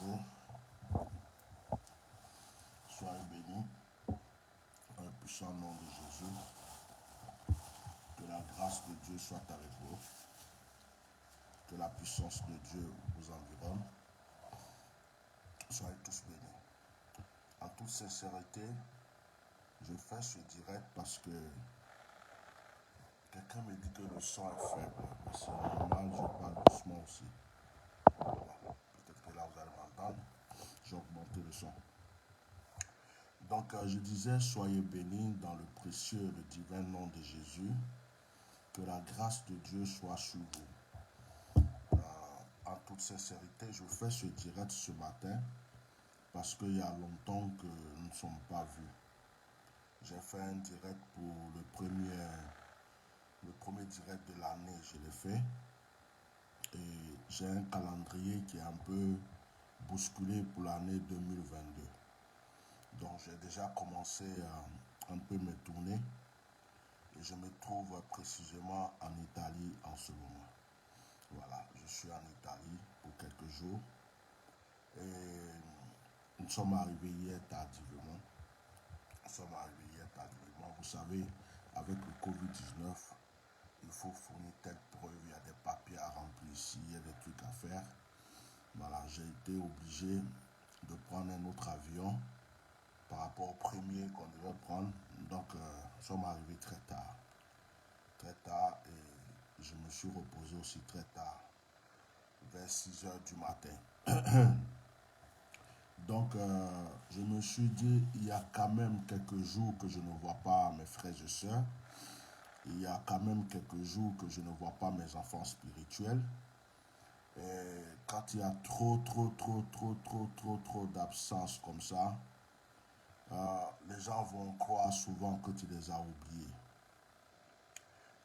Bonjour, soyez bénis dans le puissant nom de Jésus. Que la grâce de Dieu soit avec vous. Que la puissance de Dieu vous environne. Soyez tous bénis. En toute sincérité, je fais ce direct parce que quelqu'un me dit que le son est faible. Mais c'est normal, je parle doucement aussi. Voilà. Peut-être que là vous allez m'entendre. J'ai augmenté le son. Donc je disais, soyez bénis dans le précieux et le divin nom de Jésus. Que la grâce de Dieu soit sur vous. En toute sincérité, je fais ce direct ce matin parce qu'il y a longtemps que nous ne sommes pas vus. J'ai fait un direct pour le premier direct de l'année, je l'ai fait. Et j'ai un calendrier qui est un peu bousculé pour l'année 2022. Donc j'ai déjà commencé à un peu me tourner et je me trouve précisément en Italie en ce moment. Voilà, je suis en Italie pour quelques jours et nous sommes arrivés hier tardivement. Vous savez, avec le Covid-19, il faut fournir telle preuve, il y a des papiers à remplir ici, il y a des trucs à faire. Voilà, j'ai été obligé de prendre un autre avion par rapport au premier qu'on devait prendre. Donc, nous sommes arrivés très tard. Et je me suis reposé aussi très tard, vers 6 heures du matin. Donc, je me suis dit, il y a quand même quelques jours que je ne vois pas mes frères et sœurs. Il y a quand même quelques jours que je ne vois pas mes enfants spirituels. Et quand il y a trop d'absence comme ça, les gens vont croire souvent que tu les as oubliés.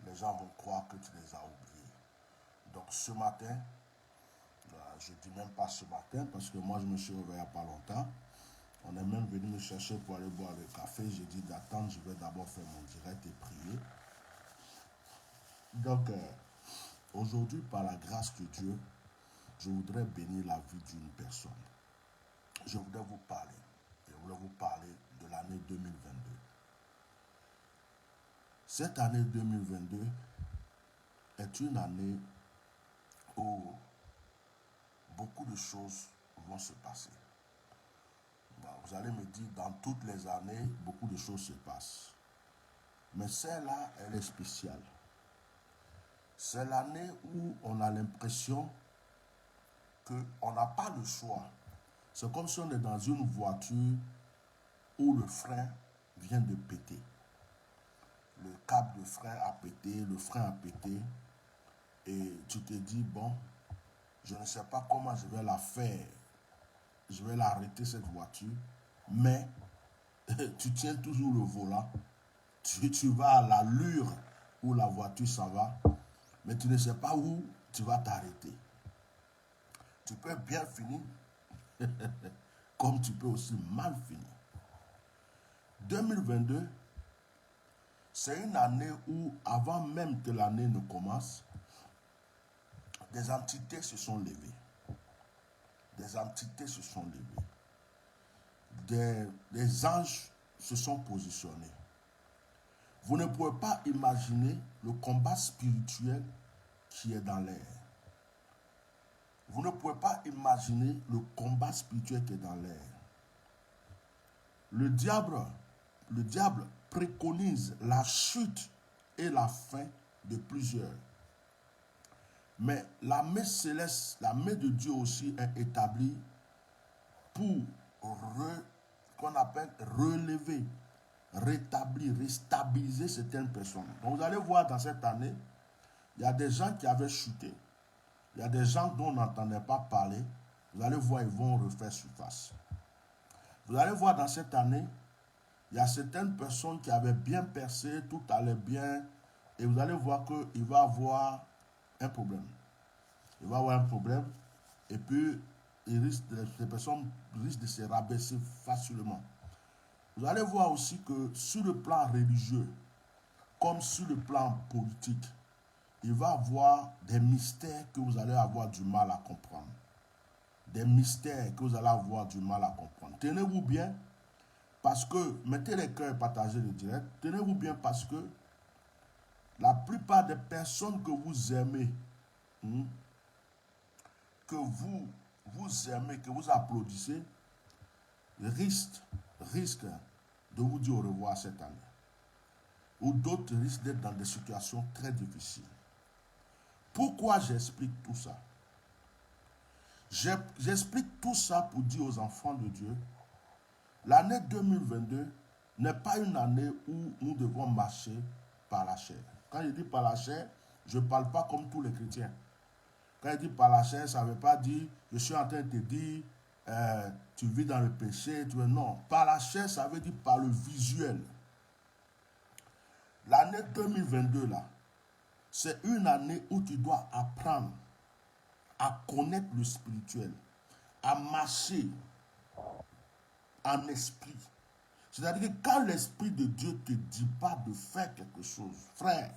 Les gens vont croire que tu les as oubliés. Donc ce matin, je ne dis même pas ce matin parce que moi je me suis réveillé il n'y a pas longtemps. On est même venu me chercher pour aller boire le café. J'ai dit d'attendre, je vais d'abord faire mon direct et prier. Donc aujourd'hui, par la grâce de Dieu, je voudrais bénir la vie d'une personne. Je voudrais vous parler de l'année 2022. Cette année 2022 est une année où beaucoup de choses vont se passer. Vous allez me dire, dans toutes les années, beaucoup de choses se passent. Mais celle-là, elle est spéciale. C'est l'année où on a l'impression qu'on n'a pas le choix. C'est comme si on est dans une voiture où le frein vient de péter. Le câble de frein a pété, le frein a pété. Et tu te dis, bon, je ne sais pas comment je vais la faire. Je vais l'arrêter cette voiture. Mais tu tiens toujours le volant. Tu vas à l'allure où la voiture s'en va. Mais tu ne sais pas où tu vas t'arrêter. Tu peux bien finir comme tu peux aussi mal finir. 2022, c'est une année où, avant même que l'année ne commence, des entités se sont levées. Des entités se sont levées. Des anges se sont positionnés. Vous ne pouvez pas imaginer le combat spirituel qui est dans l'air. Vous ne pouvez pas imaginer le combat spirituel qui est dans l'air. Le diable préconise la chute et la fin de plusieurs. Mais la main céleste, la main de Dieu aussi est établie pour qu'on appelle relever, rétablir, restabiliser certaines personnes. Donc vous allez voir dans cette année, il y a des gens qui avaient chuté. Il y a des gens dont on n'entendait pas parler. Vous allez voir, ils vont refaire surface. Vous allez voir dans cette année, il y a certaines personnes qui avaient bien percé, tout allait bien, et vous allez voir qu'il va avoir un problème. Il va avoir un problème, et puis les personnes risquent de se rabaisser facilement. Vous allez voir aussi que sur le plan religieux, comme sur le plan politique, il va y avoir des mystères que vous allez avoir du mal à comprendre. des mystères que vous allez avoir du mal à comprendre. Tenez-vous bien, parce que, mettez les cœurs et partagez le direct, tenez-vous bien parce que la plupart des personnes que vous aimez, hmm, que vous aimez, que vous applaudissez, risquent de vous dire au revoir cette année. Ou d'autres risquent d'être dans des situations très difficiles. Pourquoi j'explique tout ça? J'explique tout ça pour dire aux enfants de Dieu, l'année 2022 n'est pas une année où nous devons marcher par la chair. Quand je dis par la chair, je ne parle pas comme tous les chrétiens. Quand je dis par la chair, ça ne veut pas dire, je suis en train de te dire, tu vis dans le péché. Non, par la chair, ça veut dire par le visuel. L'année 2022, là, c'est une année où tu dois apprendre à connaître le spirituel, à marcher en esprit. C'est-à-dire que quand l'Esprit de Dieu ne te dit pas de faire quelque chose, frère,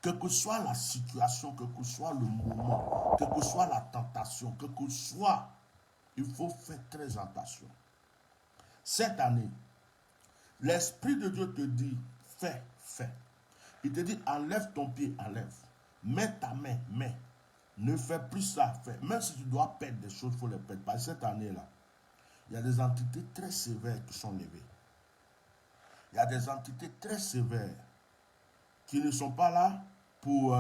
quelle que soit la situation, quel que soit le moment, quelle que soit la tentation, quel que soit, il faut faire très attention. Cette année, l'Esprit de Dieu te dit, fais, fais. Il te dit, enlève ton pied, enlève. Mets ta main, mets. Ne fais plus ça, fais. Même si tu dois perdre des choses, il faut les perdre. Parce que cette année-là, il y a des entités très sévères qui sont levées. Il y a des entités très sévères qui ne sont pas là pour,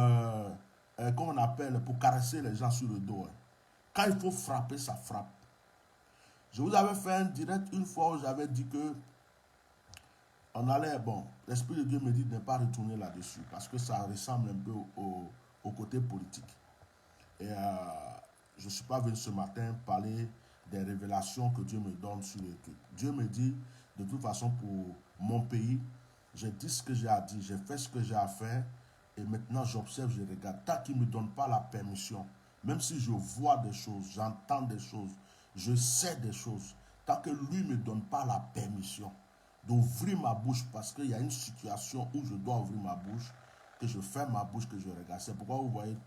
comment on appelle, pour caresser les gens sur le dos. Quand il faut frapper, ça frappe. Je vous avais fait un direct une fois où j'avais dit que on allait, bon, l'Esprit de Dieu me dit de ne pas retourner là-dessus parce que ça ressemble un peu au côté politique. Et je ne suis pas venu ce matin parler des révélations que Dieu me donne sur le truc. Dieu me dit, de toute façon, pour mon pays, j'ai dit ce que j'ai à dire, j'ai fait ce que j'ai à faire, et maintenant j'observe, je regarde. Tant qu'il ne me donne pas la permission, même si je vois des choses, j'entends des choses, je sais des choses, tant que lui ne me donne pas la permission d'ouvrir ma bouche, parce qu'il y a une situation où je dois ouvrir ma bouche, que je ferme ma bouche, que je regarde. C'est pourquoi vous voyez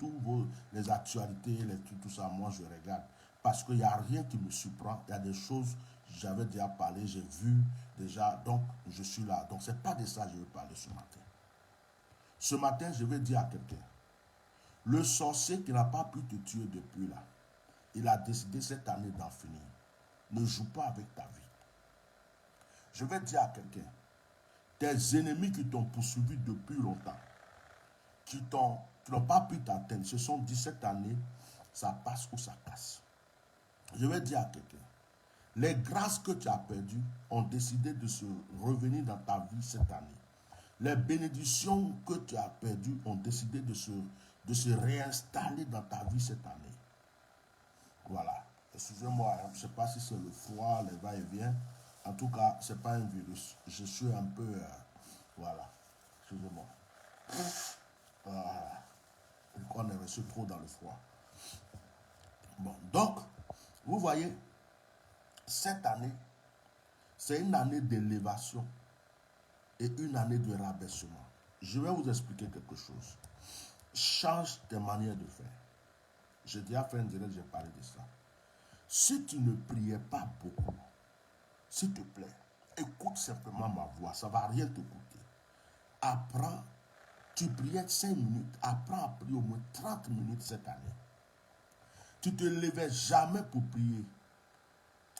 les actualités, tout ça, moi je regarde. Parce qu'il n'y a rien qui me surprend. Il y a des choses, j'avais déjà parlé, j'ai vu déjà, donc je suis là. Donc ce n'est pas de ça que je veux parler ce matin. Ce matin, je vais dire à quelqu'un, le sorcier qui n'a pas pu te tuer depuis là, il a décidé cette année d'en finir. Ne joue pas avec ta vie. Je vais dire à quelqu'un, tes ennemis qui t'ont poursuivi depuis longtemps, qui n'ont pas pu t'atteindre, ce sont 17 années, ça passe ou ça casse. Je vais dire à quelqu'un, les grâces que tu as perdues ont décidé de se revenir dans ta vie cette année. Les bénédictions que tu as perdues ont décidé de se réinstaller dans ta vie cette année. Voilà. Excusez-moi, je ne sais pas si c'est le froid, les va-et-vient. En tout cas, ce n'est pas un virus. Je suis un peu... voilà. Excusez-moi. Voilà. On est resté trop dans le froid. Bon, donc, vous voyez, cette année, c'est une année d'élévation et une année de rabaissement. Je vais vous expliquer quelque chose. Change tes manières de faire. J'ai déjà fait un direct, j'ai parlé de ça. Si tu ne priais pas beaucoup, s'il te plaît, écoute simplement ma voix, ça ne va rien te coûter. Apprends, tu priais 5 minutes, apprends à prier au moins 30 minutes cette année. Tu ne te levais jamais pour prier.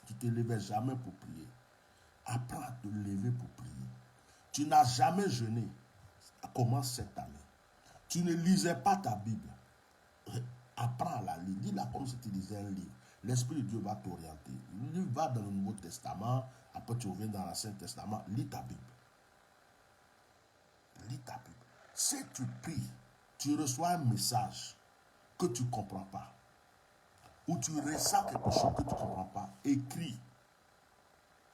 Tu ne te levais jamais pour prier. Apprends à te lever pour prier. Tu n'as jamais jeûné. Commence cette année. Tu ne lisais pas ta Bible. Apprends à la lire. Lis-la comme si tu lisais un livre. L'Esprit de Dieu va t'orienter. Va dans le Nouveau Testament. Après, tu reviens dans l'Ancien Testament. Lis ta Bible. Lis ta Bible. Si tu pries, tu reçois un message que tu ne comprends pas. Ou tu ressens quelque chose que tu ne comprends pas. Écris.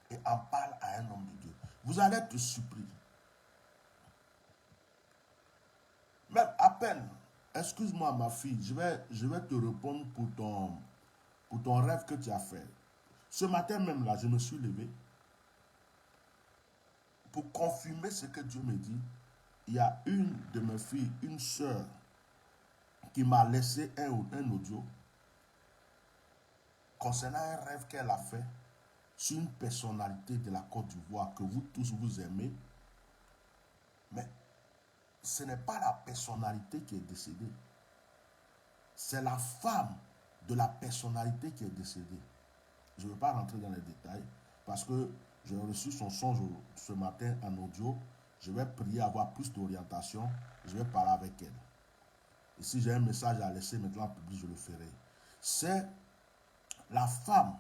Et en parle à un homme de Dieu. Vous allez te surprendre. Même à peine, excuse-moi ma fille, je vais te répondre pour ton rêve que tu as fait. Ce matin même là, je me suis levé pour confirmer ce que Dieu me dit. Il y a une de mes filles, une sœur, qui m'a laissé un audio concernant un rêve qu'elle a fait sur une personnalité de la Côte d'Ivoire que vous tous vous aimez, mais ce n'est pas la personnalité qui est décédée, c'est la femme de la personnalité qui est décédée. Je ne veux pas rentrer dans les détails parce que j'ai reçu son songe ce matin en audio. Je vais prier, avoir plus d'orientation. Je vais parler avec elle. Et si j'ai un message à laisser maintenant en public, je le ferai. C'est la femme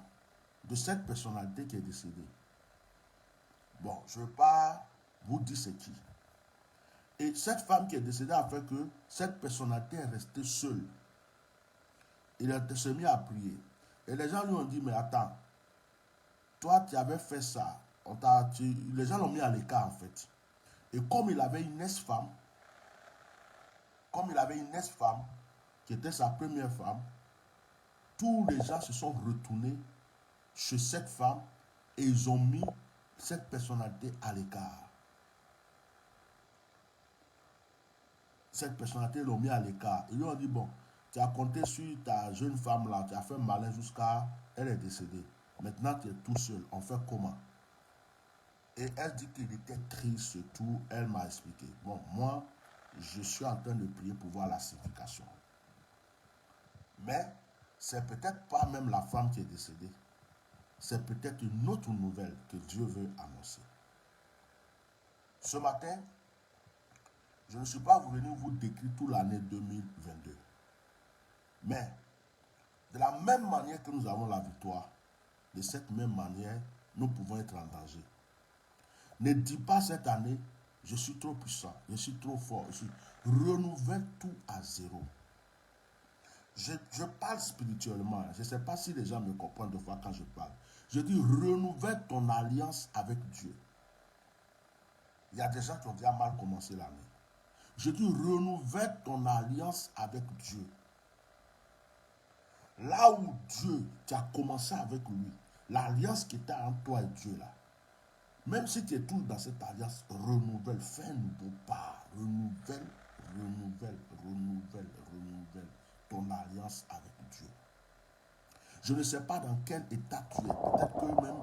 de cette personnalité qui est décédée. Bon, je ne veux pas vous dire c'est qui. Et cette femme qui est décédée a fait que cette personnalité est restée seule. Il s'est mis à prier. Et les gens lui ont dit, mais attends, toi tu avais fait ça. Les gens l'ont mis à l'écart en fait. Et comme il avait une ex-femme, qui était sa première femme, tous les gens se sont retournés chez cette femme et ils ont mis cette personnalité à l'écart. Cette personnalité, ils l'ont mis à l'écart. Ils lui ont dit, bon, tu as compté sur ta jeune femme là, tu as fait malin jusqu'à... Elle est décédée. Maintenant, tu es tout seul. On fait comment? Et elle dit qu'il était triste et tout. Elle m'a expliqué. Bon, moi, je suis en train de prier pour voir la signification. Mais c'est peut-être pas même la femme qui est décédée. C'est peut-être une autre nouvelle que Dieu veut annoncer. Ce matin, je ne suis pas venu vous décrire toute l'année 2022. Mais, de la même manière que nous avons la victoire, de cette même manière, nous pouvons être en danger. Ne dis pas cette année, je suis trop puissant, je suis trop fort. Renouvelle tout à zéro. Je parle spirituellement. Je ne sais pas si les gens me comprennent de fois quand je parle. Je dis renouvelle ton alliance avec Dieu. Il y a des gens qui ont déjà mal commencé l'année. Je dis renouvelle ton alliance avec Dieu. Là où Dieu, tu as commencé avec lui, l'alliance qui était entre toi et Dieu là, même si tu es tout dans cette alliance, renouvelle, fais un nouveau pas, renouvelle ton alliance avec Dieu. Je ne sais pas dans quel état tu es. Peut-être que même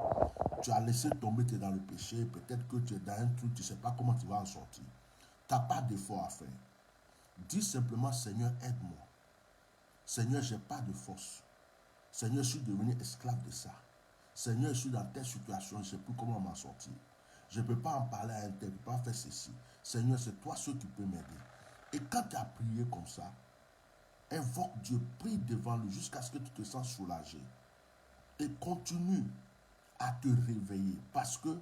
tu as laissé tomber, tu es dans le péché. Peut-être que tu es dans un truc, tu ne sais pas comment tu vas en sortir. Tu n'as pas d'effort à faire. Dis simplement, Seigneur, aide-moi. Seigneur, je n'ai pas de force. Seigneur, je suis devenu esclave de ça. Seigneur, je suis dans telle situation, je ne sais plus comment m'en sortir. Je ne peux pas en parler à un tel, je ne peux pas faire ceci. Seigneur, c'est toi seul qui peux m'aider. Et quand tu as prié comme ça, invoque Dieu, prie devant lui jusqu'à ce que tu te sens soulagé. Et continue à te réveiller parce que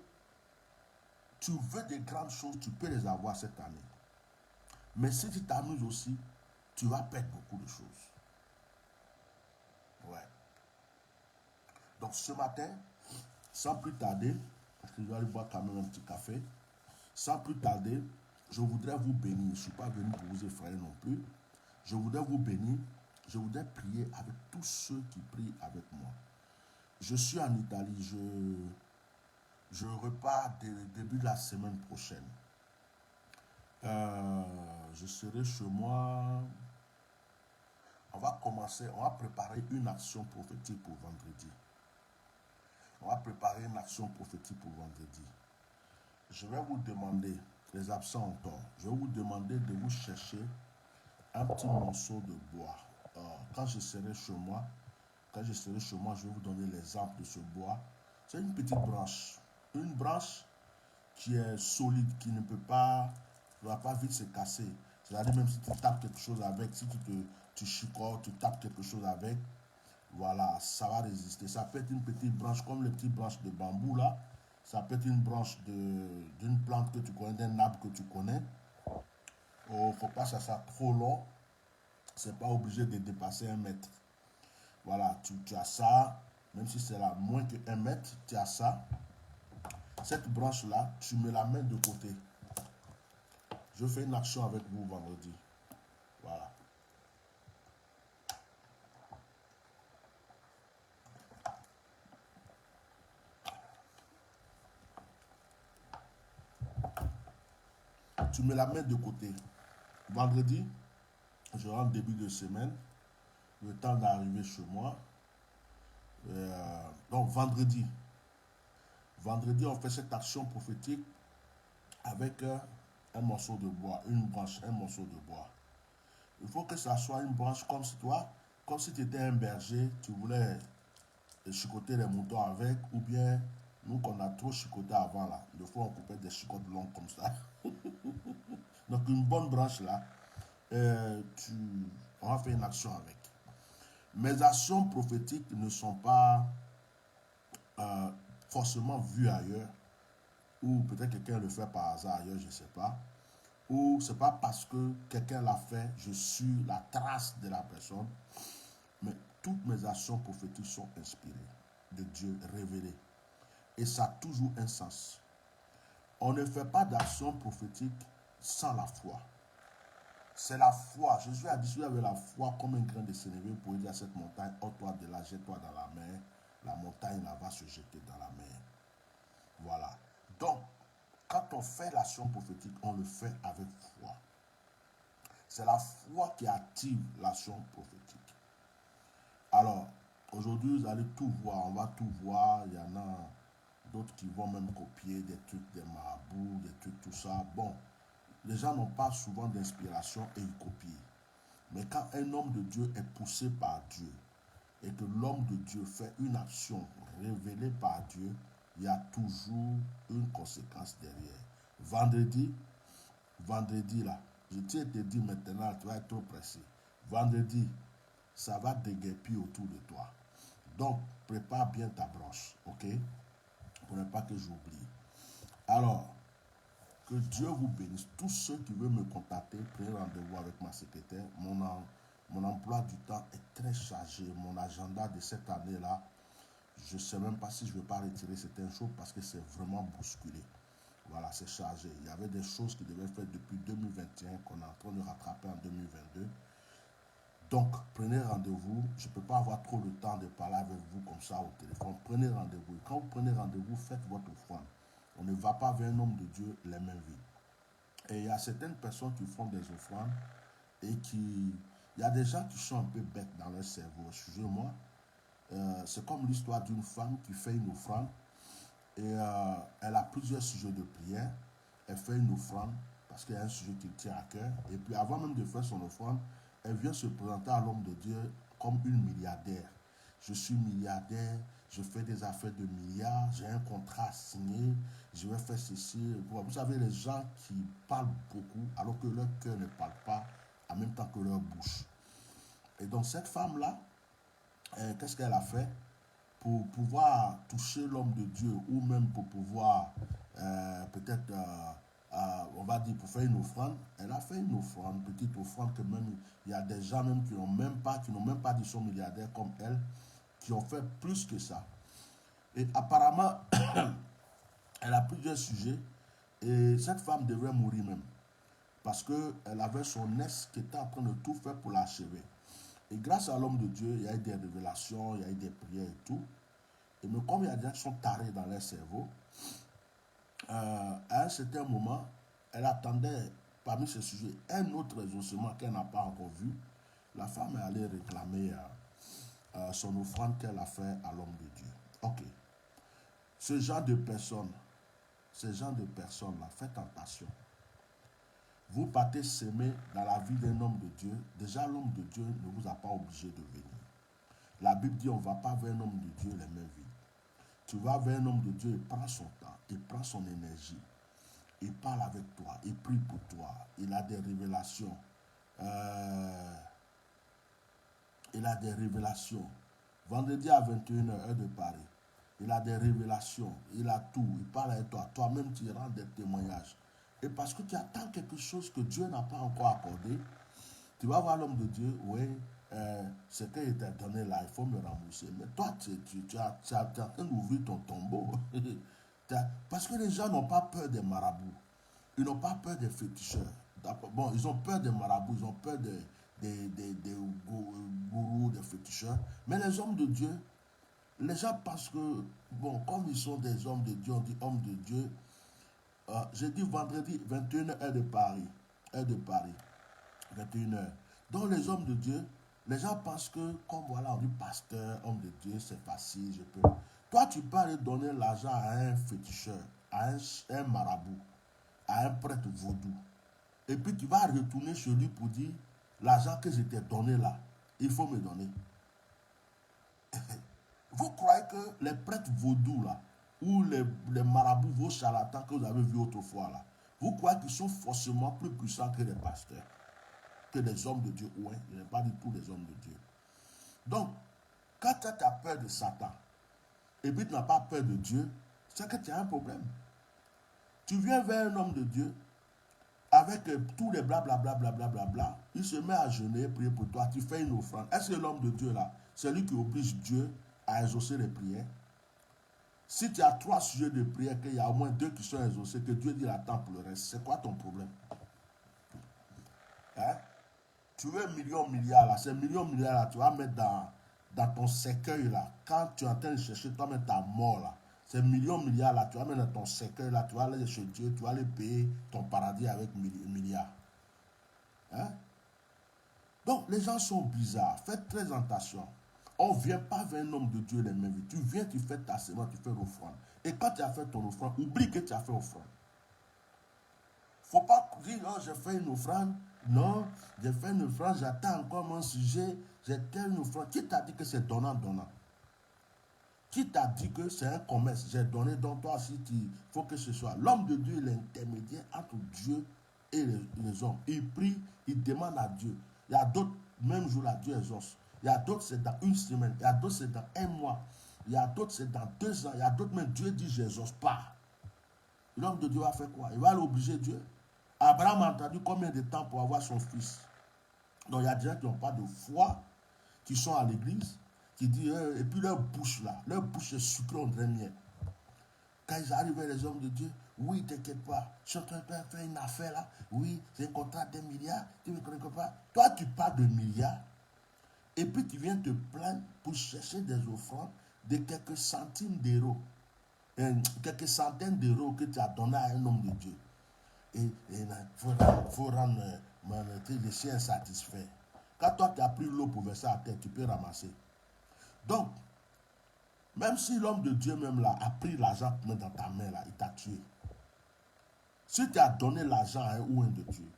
tu veux des grandes choses, tu peux les avoir cette année. Mais si tu t'amuses aussi, tu vas perdre beaucoup de choses. Ouais. Donc ce matin, sans plus tarder, parce que je dois aller boire quand même un petit café, sans plus tarder, je voudrais vous bénir. Je ne suis pas venu pour vous effrayer non plus. Je voudrais vous bénir. Je voudrais prier avec tous ceux qui prient avec moi. Je suis en Italie. Je repars début de la semaine prochaine. Je serai chez moi. On va préparer une action prophétique pour vendredi. On va préparer une action prophétique pour vendredi. Je vais vous demander, les absents ont tort, je vais vous demander de vous chercher un petit morceau de bois. Quand je serai chez moi, je vais vous donner l'exemple de ce bois. C'est une petite branche. Une branche qui est solide, qui ne va pas vite se casser. C'est-à-dire même si tu tapes quelque chose avec, si tu chicotes, tu tapes quelque chose avec, voilà, ça va résister. Ça peut être une petite branche comme les petites branches de bambou là. Ça peut être une branche d'une plante que tu connais, d'un arbre que tu connais. Il ne faut pas que ça soit trop long. C'est pas obligé de dépasser 1 mètre. Voilà, tu as ça, même si c'est là moins que 1 mètre, tu as ça. Cette branche-là, tu me la mets de côté. Je fais une action avec vous vendredi. Voilà. Tu me la mets de côté. Vendredi, je rentre début de semaine. Le temps d'arriver chez moi. Donc vendredi. Vendredi, on fait cette action prophétique avec un morceau de bois, une branche, un morceau de bois. Il faut que ça soit une branche comme si toi, comme si tu étais un berger, tu voulais chicoter les moutons avec, ou bien nous qu'on a trop chicoté avant là. Des fois on coupait des chicotes longues comme ça. Donc une bonne branche là, on va faire une action avec. Mes actions prophétiques ne sont pas euh, forcément vues ailleurs, ou peut-être quelqu'un le fait par hasard ailleurs, je ne sais pas. Ou c'est pas parce que quelqu'un l'a fait, je suis la trace de la personne, mais toutes mes actions prophétiques sont inspirées de Dieu, révélées. Et ça a toujours un sens. On ne fait pas d'action prophétique sans la foi. C'est la foi. Jésus a dit, si vous avez la foi comme un grain de sénévé, vous pouvez dire à cette montagne, ôte-toi de là, jette-toi dans la mer. La montagne là va se jeter dans la mer. Voilà. Donc, quand on fait l'action prophétique, on le fait avec foi. C'est la foi qui active l'action prophétique. Alors, aujourd'hui, vous allez tout voir, on va tout voir. Il y en a d'autres qui vont même copier des trucs des marabouts, des trucs, tout ça. Bon, les gens n'ont pas souvent d'inspiration et ils copient. Mais quand un homme de Dieu est poussé par Dieu et que l'homme de Dieu fait une action révélée par Dieu, il y a toujours une conséquence derrière. Vendredi là, je t'ai dit maintenant, tu vas être trop pressé. Vendredi, ça va déguerpir autour de toi. Donc, prépare bien ta branche, ok? Pour ne pas que j'oublie. Alors, que Dieu vous bénisse. Tous ceux qui veulent me contacter, prenez rendez-vous avec ma secrétaire. Mon emploi du temps est très chargé. Mon agenda de cette année-là, je ne sais même pas si je ne vais pas retirer certaines choses parce que c'est vraiment bousculé. Voilà, c'est chargé. Il y avait des choses qui devaient faire depuis 2021 qu'on est en train de rattraper en 2022. Donc, prenez rendez-vous. Je ne peux pas avoir trop de temps de parler avec vous comme ça au téléphone. Prenez rendez-vous. Et quand vous prenez rendez-vous, faites votre offrande. On ne va pas vers un homme de Dieu les mains vides. Et il y a certaines personnes qui font des offrandes et qui... Il y a des gens qui sont un peu bêtes dans leur cerveau. Excusez-moi. C'est comme l'histoire d'une femme qui fait une offrande et elle a plusieurs sujets de prière. Elle fait une offrande parce qu'il y a un sujet qui tient à cœur. Et puis avant même de faire son offrande, elle vient se présenter à l'homme de Dieu comme une milliardaire. Je suis milliardaire, je fais des affaires de milliards, j'ai un contrat signé, je vais faire ceci. Vous savez, les gens qui parlent beaucoup alors que leur cœur ne parle pas en même temps que leur bouche. Et donc cette femme-là, qu'est-ce qu'elle a fait? Pour pouvoir toucher l'homme de Dieu ou même pour pouvoir peut-être, on va dire, pour faire une offrande, elle a fait une offrande, petite offrande que même, il y a des gens même qui n'ont même pas dit sont milliardaires comme elle, qui ont fait plus que ça. Et apparemment, elle a plusieurs sujets et cette femme devrait mourir même. Parce qu'elle avait son ex qui était en train de tout faire pour l'achever. Et grâce à l'homme de Dieu, il y a eu des révélations, il y a eu des prières et tout. Et mais comme il y a des gens qui sont tarés dans leur cerveau, à un certain moment, elle attendait parmi ces sujets un autre exaucement qu'elle n'a pas encore vu. La femme est allée réclamer son offrande qu'elle a fait à l'homme de Dieu. Ok. Ce genre de personnes, là, faites attention. Vous partez s'aimer dans la vie d'un homme de Dieu. Déjà, l'homme de Dieu ne vous a pas obligé de venir. La Bible dit on ne va pas vers un homme de Dieu les mains vides. Tu vas vers un homme de Dieu, il prend son temps, il prend son énergie. Il parle avec toi, il prie pour toi. Il a des révélations. Vendredi à 21h, heure de Paris. Il a des révélations. Il a tout. Il parle avec toi. Toi-même, tu rends des témoignages. Et parce que tu attends quelque chose que Dieu n'a pas encore accordé, tu vas voir l'homme de Dieu, oui, ce qu'il t'a donné là, il faut me rembourser. Mais toi, tu es en train d'ouvrir ton tombeau. Parce que les gens n'ont pas peur des marabouts. Ils n'ont pas peur des féticheurs. Bon, ils ont peur des marabouts, ils ont peur des gourous, des féticheurs. Mais les hommes de Dieu, les gens pensent que, bon, comme ils sont des hommes de Dieu, on dit hommes de Dieu. J'ai dit vendredi, 21h, heure de Paris. Heure de Paris, 21h. Donc les hommes de Dieu, Les gens pensent que, comme voilà, on dit pasteur, homme de Dieu, c'est facile, je peux. Toi, tu peux aller donner l'argent à un féticheur, à un marabout, à un prêtre vaudou. Et puis tu vas retourner chez lui pour dire, l'argent que je t'ai donné là, il faut me donner. Vous croyez que les prêtres vaudous là, ou les marabouts, vos charlatans que vous avez vus autrefois là, vous croyez qu'ils sont forcément plus puissants que les pasteurs, que les hommes de Dieu? Oui, je n'ai pas dit tous les hommes de Dieu. Donc, quand tu as peur de Satan, et puis tu n'as pas peur de Dieu, c'est que tu as un problème. Tu viens vers un homme de Dieu, avec tous les blablabla, bla, il se met à jeûner, prier pour toi, tu fais une offrande. Est-ce que l'homme de Dieu là, c'est lui qui oblige Dieu à exaucer les prières? Si tu as 3 sujets de prière, qu'il y a au moins 2 qui sont exaucés, que Dieu dit attends pour le reste, c'est quoi ton problème? Hein? Tu veux millions, milliards là, ces millions, milliards là, tu vas mettre dans ton cercueil là. Quand tu es en train de chercher toi-même ta mort là, ces millions, milliards là, tu vas mettre dans ton cercueil là, tu vas aller chez Dieu, tu vas aller payer ton paradis avec milliards. Hein? Donc les gens sont bizarres, faites très attention. On ne vient pas vers un homme de Dieu les mains vides. Tu viens, tu fais ta semence, tu fais l'offrande. Et quand tu as fait ton offrande, oublie que tu as fait offrande. Il ne faut pas dire, oh, j'ai fait une offrande. Non, j'ai fait une offrande, j'attends encore mon sujet. J'ai fait une offrande. Qui t'a dit que c'est donnant-donnant? Qui t'a dit que c'est un commerce? J'ai donné, donc toi aussi, il faut que ce soit. L'homme de Dieu, l'intermédiaire entre Dieu et les hommes. Il prie, il demande à Dieu. Il y a d'autres, même jour là, Dieu exauce. Il y a d'autres, c'est dans une semaine. Il y a d'autres, c'est dans un mois. Il y a d'autres, c'est dans 2 ans. Il y a d'autres, même Dieu dit, je n'exauce pas. L'homme de Dieu va faire quoi? Il va l'obliger Dieu. Abraham a entendu combien de temps pour avoir son fils? Donc il y a des gens qui n'ont pas de foi, qui sont à l'église, qui disent, et puis leur bouche là, leur bouche est sucrée, on dirait miel. Quand ils arrivent les hommes de Dieu, oui, t'inquiète pas, je suis en train de faire une affaire là, oui, c'est un contrat de milliards, tu ne me connais pas. Toi, tu parles de milliards, et puis tu viens te plaindre pour chercher des offrandes de quelques centimes d'euros, quelques centaines d'euros que tu as donné à un homme de Dieu. Et il faut rendre les chiens satisfaits. Quand toi, tu as pris l'eau pour verser à terre, tu peux ramasser. Donc, même si l'homme de Dieu même là a pris l'argent dans ta main là, il t'a tué. Si tu as donné l'argent à un ou un de Dieu,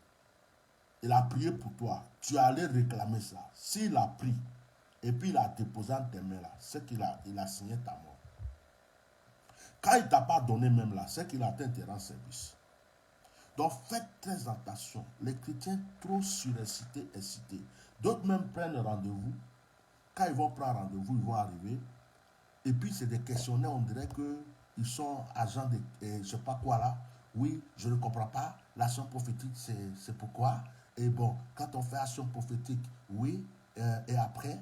il a prié pour toi, tu allais réclamer ça. S'il a pris et puis il a déposé en tes mains là, c'est qu'il a signé ta mort. Quand il ne t'a pas donné même là, c'est qu'il a atteint tes rangs service. Donc faites très attention. Les chrétiens trop surexcités, excités. D'autres même prennent rendez-vous. Quand ils vont prendre rendez-vous, ils vont arriver. Et puis c'est des questionnaires, on dirait qu'ils sont agents de je ne sais pas quoi là. Oui, je ne comprends pas. L'action prophétique, c'est pourquoi. Et bon, quand on fait action prophétique, oui. Et après,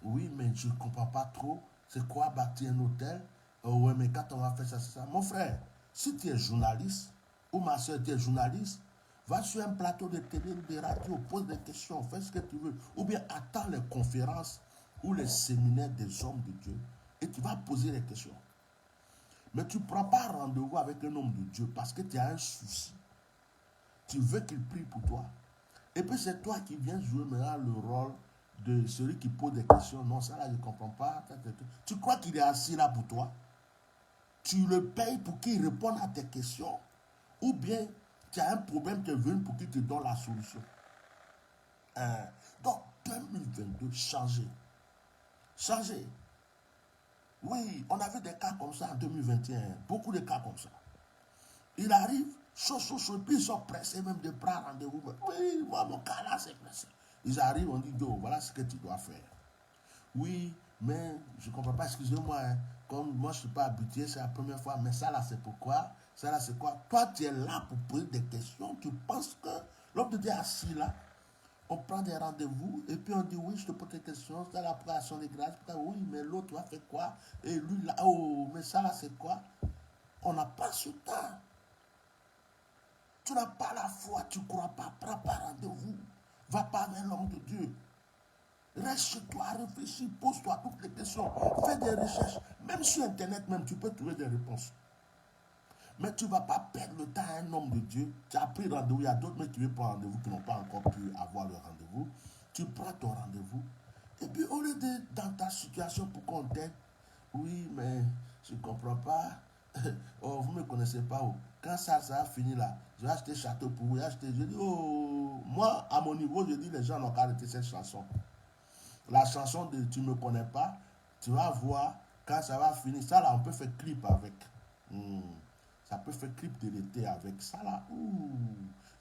oui, mais je ne comprends pas trop. C'est quoi bâtir un hôtel? Oui, mais quand on va faire ça, c'est ça. Mon frère, si tu es journaliste, ou ma soeur, tu es journaliste, va sur un plateau de télé, de radio, pose des questions, fais ce que tu veux. Ou bien attends les conférences ou les séminaires des hommes de Dieu et tu vas poser les questions. Mais tu ne prends pas rendez-vous avec un homme de Dieu parce que tu as un souci. Tu veux qu'il prie pour toi. Et puis c'est toi qui viens jouer maintenant le rôle de celui qui pose des questions. Non, ça là, je ne comprends pas. Tu crois qu'il est assis là pour toi? Tu le payes pour qu'il réponde à tes questions? Ou bien tu as un problème, tu es venu pour qu'il te donne la solution? Donc, 2022, changez. Changez. Oui, on avait des cas comme ça en 2021. Beaucoup de cas comme ça. Il arrive, chaud, puis ils sont pressés même de prendre rendez-vous. Oui, moi, mon cas là, c'est pressé. Ils arrivent, on dit, Joe, voilà ce que tu dois faire. Oui, mais je ne comprends pas, excusez-moi, hein, comme moi je ne suis pas habitué, c'est la première fois, mais ça là, c'est pourquoi? Ça là, c'est quoi? Toi, tu es là pour poser des questions, tu penses que l'homme de Dieu est assis là, on prend des rendez-vous et puis on dit oui, je te pose des questions, c'est la création des grâces. Oui, mais l'autre, tu as fait quoi? Et lui, là, oh, mais ça là, c'est quoi? On n'a pas ce temps. Tu n'as pas la foi, tu ne crois pas, prends pas rendez-vous. Va pas vers l'homme de Dieu. Reste chez toi, réfléchis, pose-toi toutes les questions, fais des recherches. Même sur Internet, même, tu peux trouver des réponses. Mais tu ne vas pas perdre le temps à un homme de Dieu. Tu as pris rendez-vous, il y a d'autres mecs qui veulent prendre rendez-vous qui n'ont pas encore pu avoir le rendez-vous. tu prends ton rendez-vous. Et puis, au lieu d'être dans ta situation pour qu'on t'aide, oui, mais je ne comprends pas. Oh, vous ne me connaissez pas. Oh. Quand ça a fini là, je vais acheter château pour vous. Je dis, oh, moi, à mon niveau, je dis, les gens n'ont qu'à arrêter cette chanson. La chanson de Tu ne me connais pas, tu vas voir, quand ça va finir, ça là, on peut faire clip avec. Hmm. Ça peut faire clip de l'été avec ça là.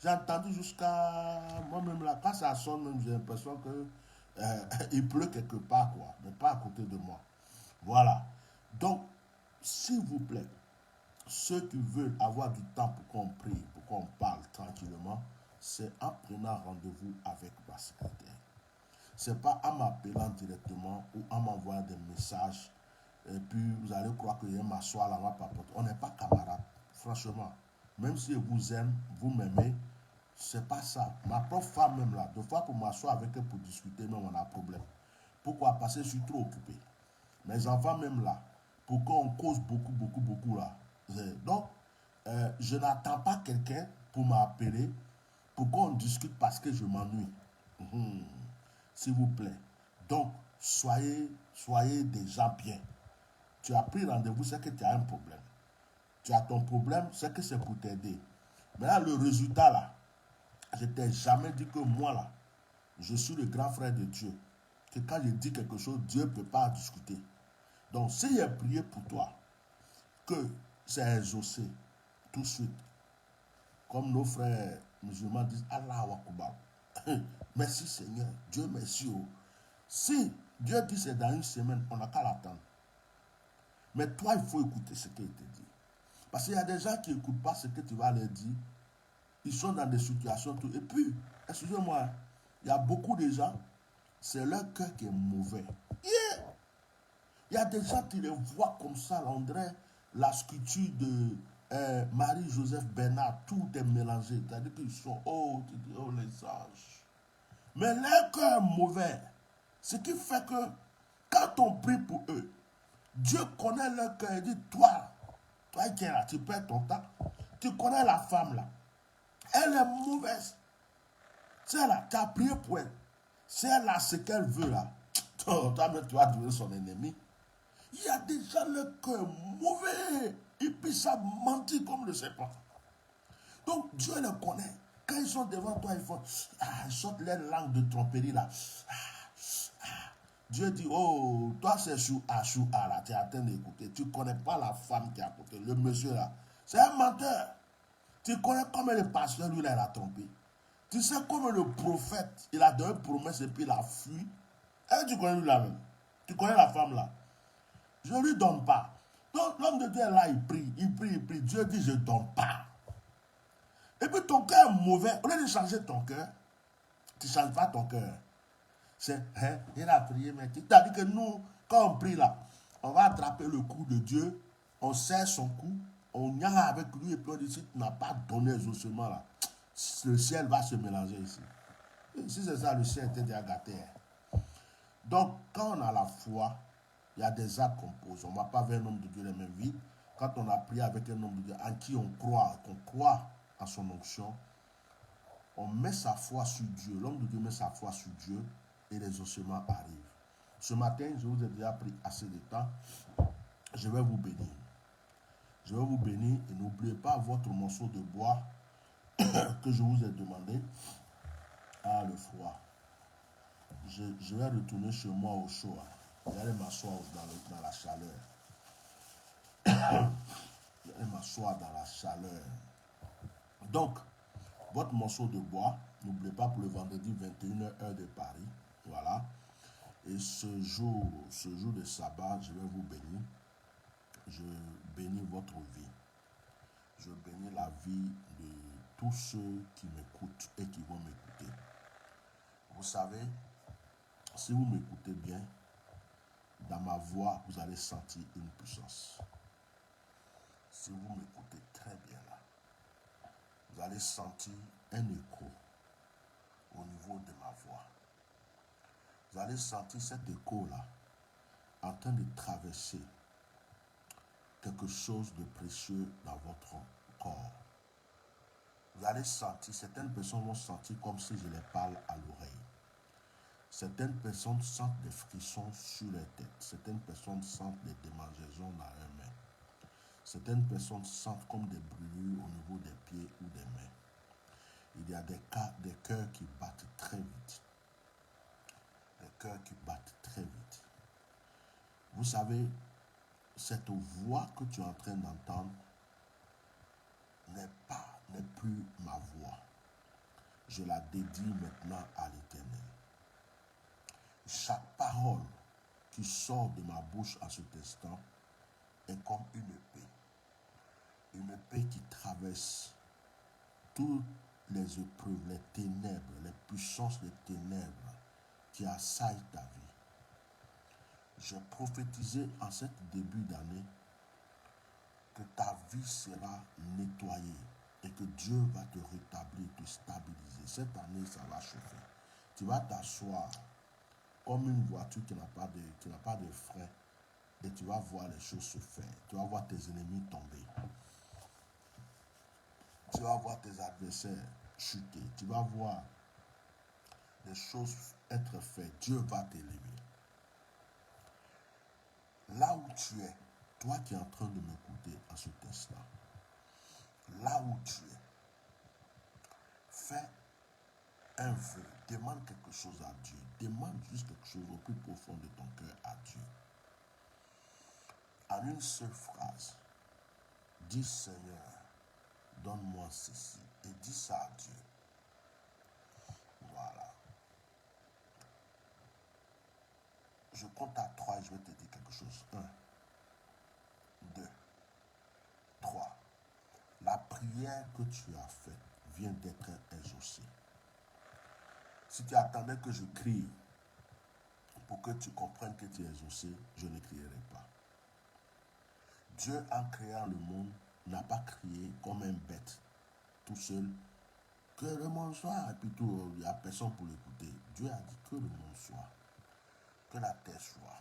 J'ai entendu jusqu'à moi-même là, quand ça sonne, même j'ai l'impression que il pleut quelque part, quoi, mais pas à côté de moi. Voilà. Donc, s'il vous plaît, ceux qui veulent avoir du temps pour qu'on prie, pour qu'on parle tranquillement, c'est en prenant rendez-vous avec ma secrétaire. C'est pas en m'appelant directement ou en m'envoyant des messages et puis vous allez croire que je vais m'asseoir là, ma papote. On n'est pas camarades, franchement. Même si je vous aime, vous m'aimez, c'est pas ça. Ma propre femme même là, deux fois pour m'asseoir avec elle pour discuter, même on a un problème. Pourquoi? Parce que je suis trop occupé. Mes enfants même là, pour qu'on cause beaucoup, beaucoup, beaucoup là. Donc, je n'attends pas quelqu'un pour m'appeler, pour qu'on discute parce que je m'ennuie. Mmh. S'il vous plaît. Donc, soyez des gens bien. Tu as pris rendez-vous, c'est que tu as un problème. Tu as ton problème, c'est que c'est pour t'aider. Maintenant, le résultat là, je ne t'ai jamais dit que moi là, je suis le grand frère de Dieu. Que quand je dis quelque chose, Dieu ne peut pas discuter. Donc, si j'ai prié pour toi, que c'est exaucé tout de suite, comme nos frères musulmans disent, Allah Akbar. Merci Seigneur, Dieu merci. Si Dieu dit c'est dans une semaine, on n'a qu'à l'attendre. Mais toi, il faut écouter ce qu'il te dit. Parce qu'il y a des gens qui n'écoutent pas ce que tu vas leur dire. Ils sont dans des situations. Et puis, excusez-moi, il y a beaucoup de gens, c'est leur cœur qui est mauvais. Yeah. Il y a des gens qui les voient comme ça, on dirait la sculpture de Marie-Joseph Bernard, tout est mélangé. C'est-à-dire qu'ils sont, oh les anges. Mais leur cœur est mauvais. Ce qui fait que quand on prie pour eux, Dieu connaît leur cœur et dit, toi qui es là, tu perds ton temps. Tu connais la femme là. Elle est mauvaise. C'est là, tu as prié pour elle. C'est elle là ce qu'elle veut là. Toi-même, tu vas devenir son ennemi. Il y a des gens, le cœur mauvais. Et puis ça mentit comme le serpent. Donc Dieu les connaît. Quand ils sont devant toi, ils font, ils sortent leur langue de tromperie là. Dieu dit, oh, toi c'est choua là, tu es en train d'écouter. Tu ne connais pas la femme qui est à côté, le monsieur là. C'est un menteur. Tu connais comment le pasteur, lui, là, il a trompé. Tu sais comment le prophète, il a donné une promesse et puis il a fui. Et tu connais lui là-même. Tu connais la femme là. Je ne lui donne pas. Donc l'homme de Dieu est là, il prie. Dieu dit, je ne donne pas. Et puis ton cœur est mauvais. Au lieu de changer ton cœur, tu ne changes pas ton cœur. C'est, il a prié, mais tu as dit que nous, quand on prie là, on va attraper le cou de Dieu, on serre son cou, on y a avec lui, et puis on dit, si tu n'as pas donné exaucement là, le ciel va se mélanger ici. Et si c'est ça, le ciel était déjà gâté. Donc, quand on a la foi, il y a des actes qu'on pose. On ne va pas vers un homme de Dieu les mains vides. Quand on a prié avec un homme de Dieu en qui on croit, qu'on croit en son onction, on met sa foi sur Dieu. L'homme de Dieu met sa foi sur Dieu et les ossements arrivent. Ce matin, je vous ai déjà pris assez de temps. Je vais vous bénir. Je vais vous bénir et n'oubliez pas votre morceau de bois que je vous ai demandé. Ah, le froid. Je vais retourner chez moi au chaud. J'allais m'asseoir dans la chaleur. J'allais m'asseoir dans la chaleur. Donc, votre morceau de bois, n'oubliez pas pour le vendredi 21h heure de Paris. Voilà. Et ce jour de sabbat, je vais vous bénir. Je bénis votre vie. Je bénis la vie de tous ceux qui m'écoutent et qui vont m'écouter. Vous savez, si vous m'écoutez bien, dans ma voix, vous allez sentir une puissance. Si vous m'écoutez très bien là, vous allez sentir un écho au niveau de ma voix. Vous allez sentir cet écho-là en train de traverser quelque chose de précieux dans votre corps. Vous allez sentir, certaines personnes vont sentir comme si je les parle à l'oreille. Certaines personnes sentent des frissons sur leur tête. Certaines personnes sentent des démangeaisons dans leurs mains. Certaines personnes sentent comme des brûlures au niveau des pieds ou des mains. Il y a des cœurs qui battent très vite. Des cœurs qui battent très vite. Vous savez, cette voix que tu es en train d'entendre n'est plus ma voix. Je la dédie maintenant à l'Éternel. Chaque parole qui sort de ma bouche à cet instant est comme une épée. Une épée qui traverse toutes les épreuves, les ténèbres, les puissances des ténèbres qui assaillent ta vie. J'ai prophétisé en ce début d'année que ta vie sera nettoyée et que Dieu va te rétablir, te stabiliser. Cette année, ça va chauffer. Tu vas t'asseoir comme une voiture qui n'a pas de frein et tu vas voir les choses se faire. Tu vas voir tes ennemis tomber. Tu vas voir tes adversaires chuter. Tu vas voir les choses être faites. Dieu va t'élever. Là où tu es, toi qui es en train de m'écouter à cet instant, là où tu es, fais un vœu, demande quelque chose à Dieu, demande juste quelque chose au plus profond de ton cœur à Dieu. En une seule phrase, dis Seigneur, donne-moi ceci, et dis ça à Dieu. Voilà. Je compte à 3 et je vais te dire quelque chose. 1, 2, 3. La prière que tu as faite vient d'être exaucée. Si tu attendais que je crie pour que tu comprennes que tu es exaucé, je ne crierai pas. Dieu, en créant le monde, n'a pas crié comme un bête, tout seul, que le monde soit, et puis tout, il n'y a personne pour l'écouter. Dieu a dit que le monde soit, que la terre soit.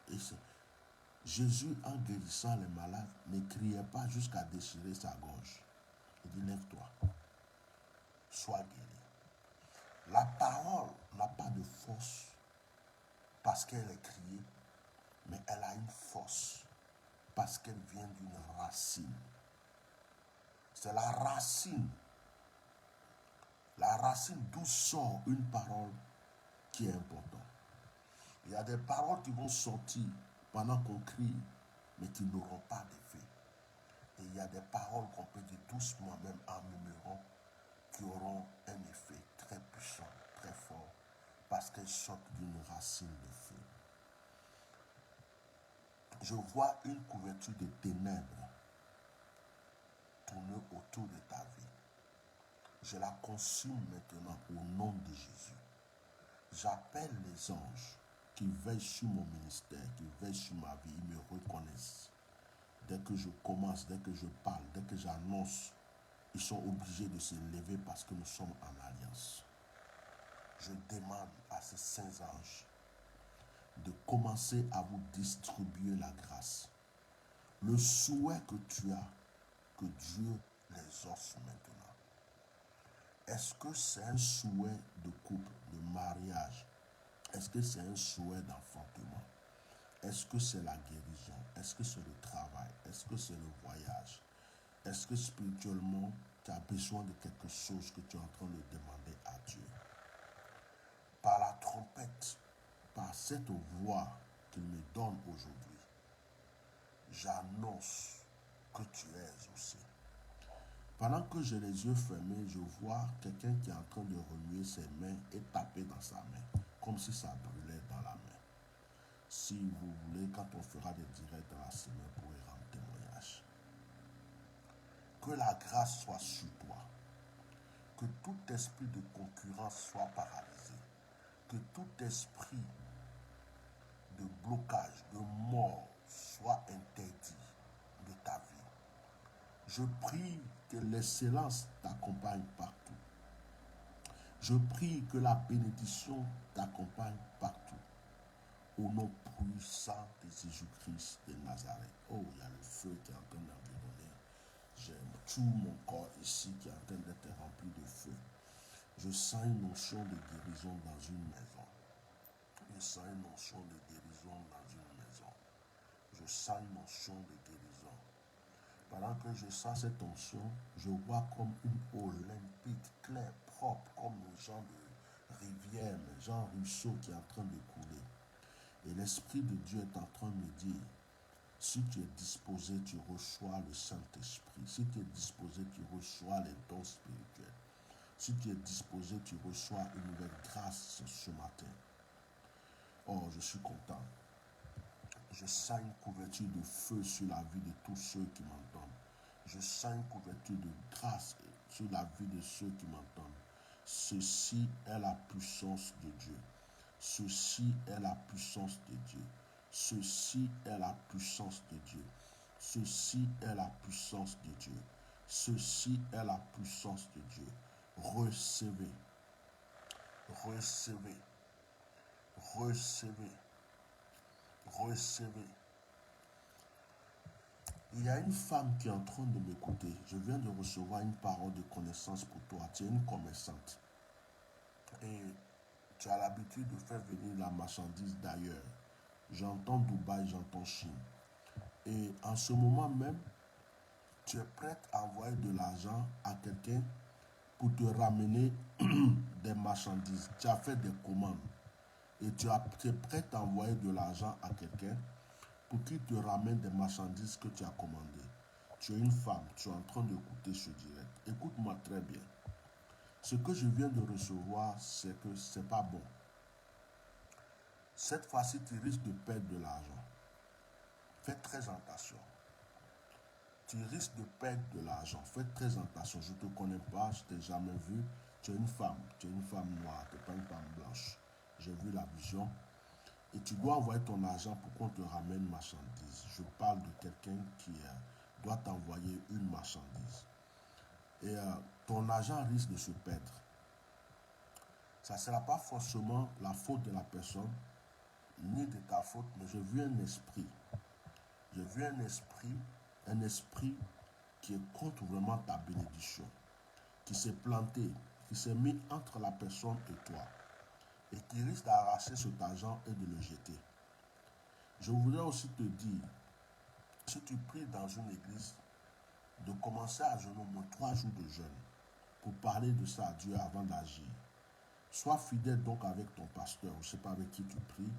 Et Jésus, en guérissant les malades, ne criait pas jusqu'à déchirer sa gorge. Il dit, lève-toi, sois guéri. La parole n'a pas de force parce qu'elle est criée, mais elle a une force parce qu'elle vient d'une racine. C'est la racine d'où sort une parole qui est importante. Il y a des paroles qui vont sortir pendant qu'on crie, mais qui n'auront pas d'effet. Et il y a des paroles qu'on peut dire doucement, même en murmurant, qui auront un effet très puissant, très fort, parce qu'elles sortent d'une racine de feu. Je vois une couverture de ténèbres tourner autour de ta vie. Je la consume maintenant au nom de Jésus. J'appelle les anges qui veillent sur mon ministère, qui veillent sur ma vie, ils me reconnaissent. Dès que je commence, dès que je parle, dès que j'annonce, ils sont obligés de se lever parce que nous sommes en alliance. Je demande à ces saints anges de commencer à vous distribuer la grâce. Le souhait que tu as, que Dieu les offre maintenant. Est-ce que c'est un souhait de couple, de mariage? Est-ce que c'est un souhait d'enfantement? Est-ce que c'est la guérison? Est-ce que c'est le travail? Est-ce que c'est le voyage? Est-ce que spirituellement, tu as besoin de quelque chose que tu es en train de demander à Dieu? Par la trompette, par cette voix qu'il me donne aujourd'hui, j'annonce que tu es exaucé. Pendant que j'ai les yeux fermés, je vois quelqu'un qui est en train de remuer ses mains et taper dans sa main, comme si ça brûlait dans la main. Si vous voulez, quand on fera des directs dans la semaine, vous pourrez rendre témoignage. Que la grâce soit sur toi. Que tout esprit de concurrence soit paralysé. Que tout esprit de blocage, de mort, soit interdit de ta vie. Je prie que l'excellence t'accompagne partout. Je prie que la bénédiction t'accompagne partout. Au nom puissant de Jésus-Christ de Nazareth. Oh, il y a le feu qui est en train d'environner. J'ai tout mon corps ici qui est en train d'être rempli de feu. Je sens une notion de guérison dans une maison. Je sens une notion de guérison dans une maison. Je sens une notion de guérison. Pendant que je sens cette onction, je vois comme une eau limpide, claire, propre, comme le genre de rivière, le genre ruisseau qui est en train de couler. Et l'Esprit de Dieu est en train de me dire, si tu es disposé, tu reçois le Saint-Esprit. Si tu es disposé, tu reçois les dons spirituels. Si tu es disposé, tu reçois une nouvelle grâce ce matin. Oh, je suis content. Je sens une couverture de feu sur la vie de tous ceux qui m'entendent. Je sens une couverture de grâce sur la vie de ceux qui m'entendent. Ceci est la puissance de Dieu. Ceci est la puissance de Dieu. Ceci est la puissance de Dieu. Ceci est la puissance de Dieu. Ceci est la puissance de Dieu. Recevez. Recevez. Recevez. Recevez. Il y a une femme qui est en train de m'écouter. Je viens de recevoir une parole de connaissance pour toi. Tu es une commerçante. Et tu as l'habitude de faire venir la marchandise d'ailleurs. J'entends Dubaï, j'entends Chine. Et en ce moment même, tu es prête à envoyer de l'argent à quelqu'un pour te ramener des marchandises. Tu as fait des commandes. Et tu es prête à envoyer de l'argent à quelqu'un pour qu'il te ramène des marchandises que tu as commandées. Tu es une femme, tu es en train d'écouter ce direct. Écoute-moi très bien. Ce que je viens de recevoir, c'est que ce n'est pas bon. Cette fois-ci, tu risques de perdre de l'argent. Fais très attention. Tu risques de perdre de l'argent. Fais très attention. Je ne te connais pas, je ne t'ai jamais vu. Tu es une femme noire, tu n'es pas une femme blanche. J'ai vu la vision. Et tu dois envoyer ton argent pour qu'on te ramène une marchandise. Je parle de quelqu'un qui doit t'envoyer une marchandise. Et ton argent risque de se perdre. Ça ne sera pas forcément la faute de la personne, ni de ta faute, mais j'ai vu un esprit. J'ai vu un esprit qui est contre vraiment ta bénédiction, qui s'est planté, qui s'est mis entre la personne et toi, et qui risque d'arracher cet argent et de le jeter. Je voudrais aussi te dire, si tu pries dans une église, de commencer à jeûner 3 jours de jeûne pour parler de ça à Dieu avant d'agir. Sois fidèle donc avec ton pasteur, je ne sais pas avec qui tu pries,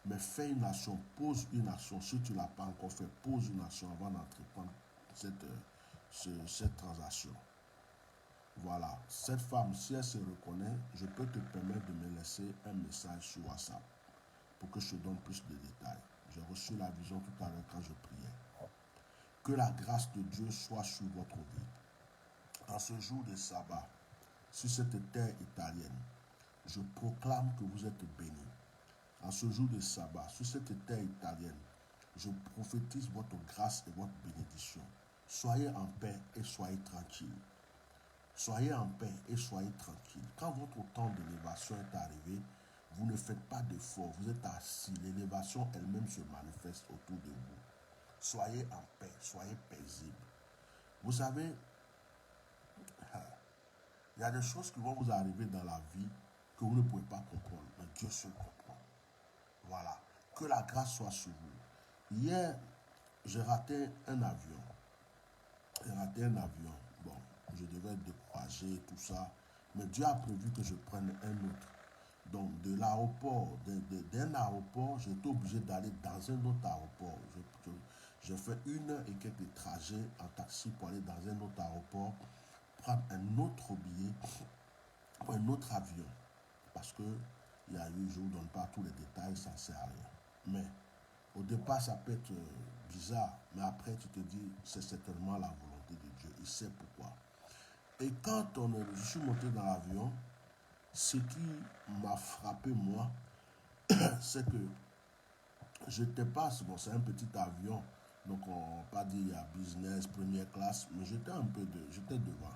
mais fais une action, pose une action. Si tu ne l'as pas encore fait, pose une action avant d'entreprendre cette transaction. Voilà, cette femme, si elle se reconnaît, je peux te permettre de me laisser un message sur WhatsApp pour que je te donne plus de détails. J'ai reçu la vision tout à l'heure quand je priais. Que la grâce de Dieu soit sur votre vie. En ce jour de sabbat, sur cette terre italienne, je proclame que vous êtes bénis. En ce jour de sabbat, sur cette terre italienne, je prophétise votre grâce et votre bénédiction. Soyez en paix et soyez tranquille. Soyez en paix et soyez tranquille. Quand votre temps d'élévation est arrivé, vous ne faites pas d'effort, vous êtes assis. L'élévation elle-même se manifeste autour de vous. Soyez en paix, soyez paisible. Vous savez, il y a des choses qui vont vous arriver dans la vie que vous ne pouvez pas comprendre, mais Dieu seul comprend. Voilà. Que la grâce soit sur vous. Hier, j'ai raté un avion. Bon, je devais être découragé et tout ça. Mais Dieu a prévu que je prenne un autre. Donc, de l'aéroport, d'un aéroport, j'étais obligé d'aller dans un autre aéroport. J'ai fait 1 heure et quelques de trajet en taxi pour aller dans un autre aéroport, prendre un autre billet, pour un autre avion. Parce que il y a eu, je ne vous donne pas tous les détails, ça ne sert à rien. Mais au départ, ça peut être bizarre, mais après, tu te dis, c'est certainement la volonté de Dieu. Il sait pourquoi. Et quand je suis monté dans l'avion, ce qui m'a frappé, moi, c'est que je n'étais pas, bon, c'est un petit avion, donc on va pas dire il y a business, première classe, mais j'étais j'étais devant.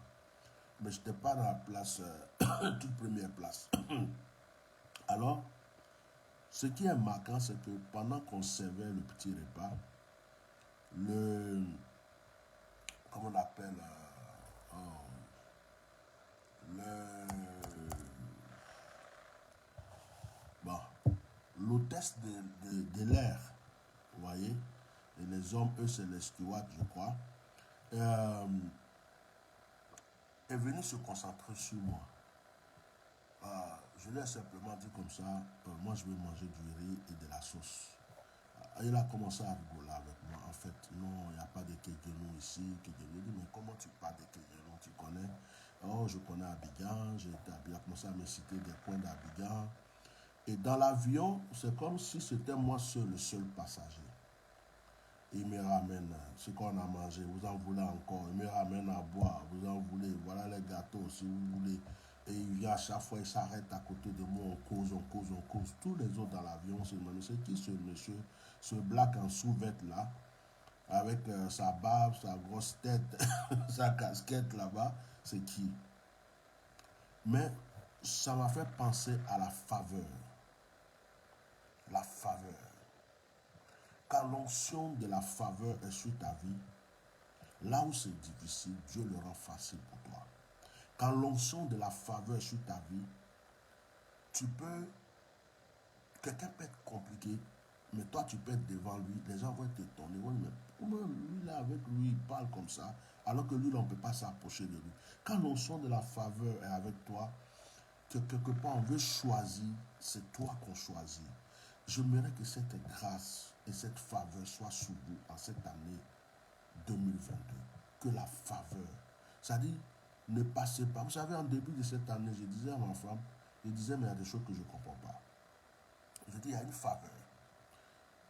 Mais je n'étais pas dans la place, toute première place. Alors, ce qui est marquant, c'est que pendant qu'on servait le petit repas, comment on appelle, bon, l'hôtesse de l'air, vous voyez, et les hommes, eux, c'est les stewards, je crois, est venue se concentrer sur moi. Je lui ai simplement dit comme ça, moi je vais manger du riz et de la sauce. Il a commencé à rigoler avec moi. En fait, non, il n'y a pas de Kéguénou ici. Kéguénou, dit, mais comment tu parles de Kéguénou? Tu connais? Oh, je connais Abidjan. Il a commencé à me citer des coins d'Abidjan. Et dans l'avion, c'est comme si c'était moi seul, le seul passager. Il me ramène ce qu'on a mangé. Vous en voulez encore? Il me ramène à boire. Vous en voulez? Voilà les gâteaux, si vous voulez. Et il vient à chaque fois, il s'arrête à côté de moi, on cause, on cause, on cause. Tous les autres dans l'avion se demandent, c'est qui ce monsieur, ce black en sous-vêtre là, avec sa barbe, sa grosse tête, sa casquette là-bas, c'est qui? Mais ça m'a fait penser à la faveur. La faveur. Quand l'onction de la faveur est sur ta vie, là où c'est difficile, Dieu le rend facile pour toi. Quand l'onction de la faveur est sur ta vie, tu peux, quelqu'un peut être compliqué, mais toi tu peux être devant lui, les gens vont t'étonner. Oui, mais comment lui là avec lui, il parle comme ça, alors que lui, on ne peut pas s'approcher de lui. Quand l'onction de la faveur est avec toi, que quelque part on veut choisir, c'est toi qu'on choisit. J'aimerais que cette grâce et cette faveur soient sur vous en cette année 2022. Que la faveur, c'est-à-dire, ne passez pas. Vous savez, en début de cette année, je disais à ma femme, je disais, mais il y a des choses que je ne comprends pas. Je dis, il y a une faveur.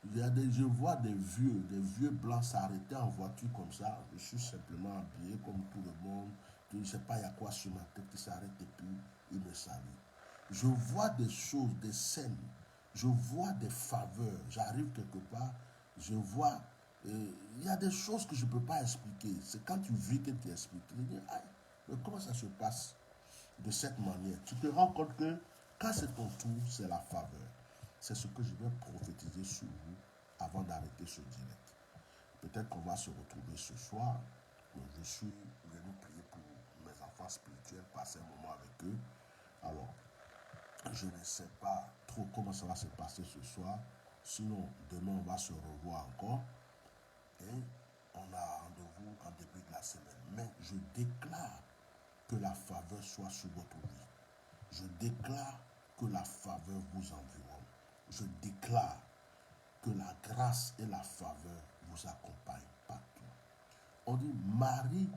Je vois des vieux blancs s'arrêter en voiture comme ça. Je suis simplement habillé comme tout le monde. Je ne sais pas, il y a quoi sur ma tête qui s'arrête et puis il me salue. Je vois des choses, des scènes. Je vois des faveurs. J'arrive quelque part, je vois. Il y a des choses que je ne peux pas expliquer. C'est quand tu vis que tu expliques. Tu dis, ah, mais comment ça se passe de cette manière? Tu te rends compte que quand c'est ton tour, c'est la faveur. C'est ce que je vais prophétiser sur vous avant d'arrêter ce direct. Peut-être qu'on va se retrouver ce soir. Je suis venu prier pour mes enfants spirituels, passer un moment avec eux. Alors, je ne sais pas trop comment ça va se passer ce soir. Sinon, demain, on va se revoir encore. Et on a rendez-vous en début de la semaine. Mais je déclare que la faveur soit sur votre vie. Je déclare que la faveur vous environne. Je déclare que la grâce et la faveur vous accompagnent partout. On dit, Marie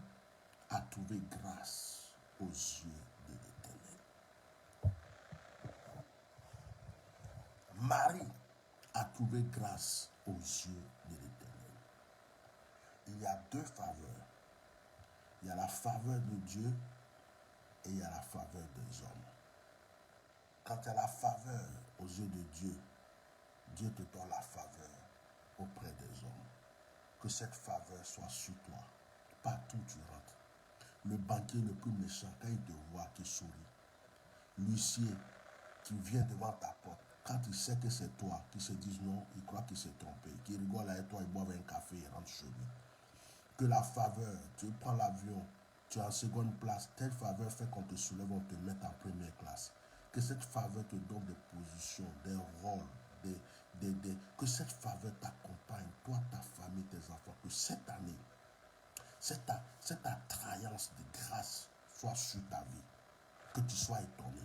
a trouvé grâce aux yeux de l'Éternel. Marie a trouvé grâce aux yeux de l'Éternel. Il y a deux faveurs. Il y a la faveur de Dieu et il y a la faveur des hommes. Quand il y a la faveur aux yeux de Dieu, Dieu te donne la faveur auprès des hommes. Que cette faveur soit sur toi, partout où tu rentres. Le banquier le plus méchant, quand il te voit, qui sourit. L'huissier qui vient devant ta porte, quand il sait que c'est toi, qui se dit non, il croit qu'il s'est trompé, qui rigole avec toi, il boit un café, il rentre chez lui. Que la faveur, tu prends l'avion, tu es en seconde place, telle faveur fait qu'on te soulève, on te met en première classe. Que cette faveur te donne des positions, des rôles, que cette faveur t'accompagne, toi, ta famille, tes enfants. Que cette année, cette attrayance de grâce soit sur ta vie. Que tu sois étonné.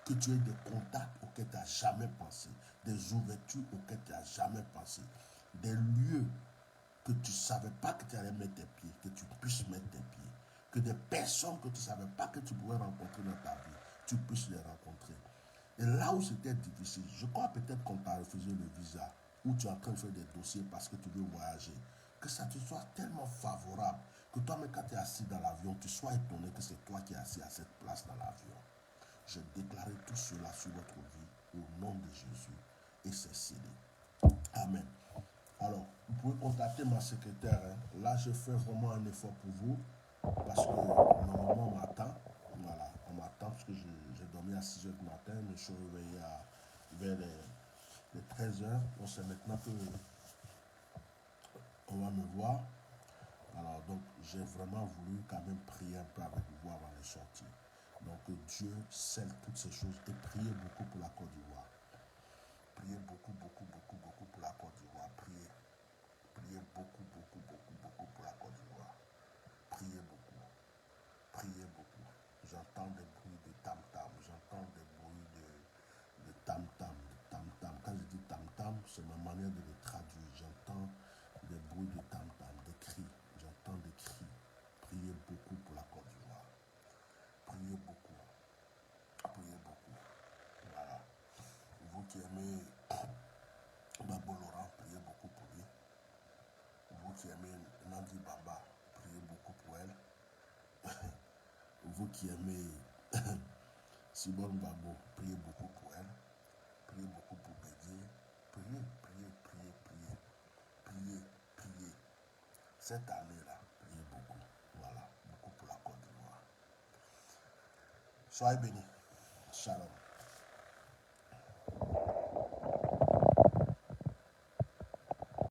Que tu aies des contacts auxquels tu n'as jamais pensé. Des ouvertures auxquelles tu n'as jamais pensé. Des lieux que tu ne savais pas que tu allais mettre tes pieds, que tu puisses mettre tes pieds. Que des personnes que tu ne savais pas que tu pourrais rencontrer dans ta vie, tu puisses les rencontrer. Et là où c'était difficile, je crois peut-être qu'on t'a refusé le visa, ou tu es en train de faire des dossiers parce que tu veux voyager, que ça te soit tellement favorable, que toi-même quand tu es assis dans l'avion, tu sois étonné que c'est toi qui es assis à cette place dans l'avion. Je déclare tout cela sur votre vie au nom de Jésus et c'est scellé. Amen. Alors, vous pouvez contacter ma secrétaire. Là, je fais vraiment un effort pour vous parce que normalement, on m'attend. Voilà, on m'attend parce que j'ai dormi à 6 h du matin. Je me suis réveillé vers les 13 h. Donc, c'est maintenant que on va me voir. Alors, donc, j'ai vraiment voulu quand même prier un peu avec vous avant de sortir. Donc, Dieu scelle toutes ces choses et priez beaucoup pour la Côte d'Ivoire. Priez beaucoup, beaucoup, beaucoup, beaucoup pour la Côte d'Ivoire. Priez. Priez beaucoup, beaucoup, beaucoup, beaucoup pour la Côte d'Ivoire. Priez beaucoup. Priez beaucoup. J'entends des bruits de tam-tam. J'entends des bruits de tam-tam. Tam-tam. Quand je dis tam-tam, c'est ma manière de le traduire. J'entends des bruits de tam-tam, des cris. J'entends des cris. Priez beaucoup pour la Côte d'Ivoire. Priez beaucoup. Priez beaucoup. Voilà. Vous qui aimez Babo Laurent, priez beaucoup pour lui. Vous qui aimez Nandi Baba, priez beaucoup pour elle. Vous qui aimez Simone Babo, priez beaucoup pour elle. Priez beaucoup pour Bédier. Priez, priez, priez, priez. Priez, priez. Cette année-là, priez beaucoup. Voilà, beaucoup pour la Côte d'Ivoire. Soyez bénis. Shalom.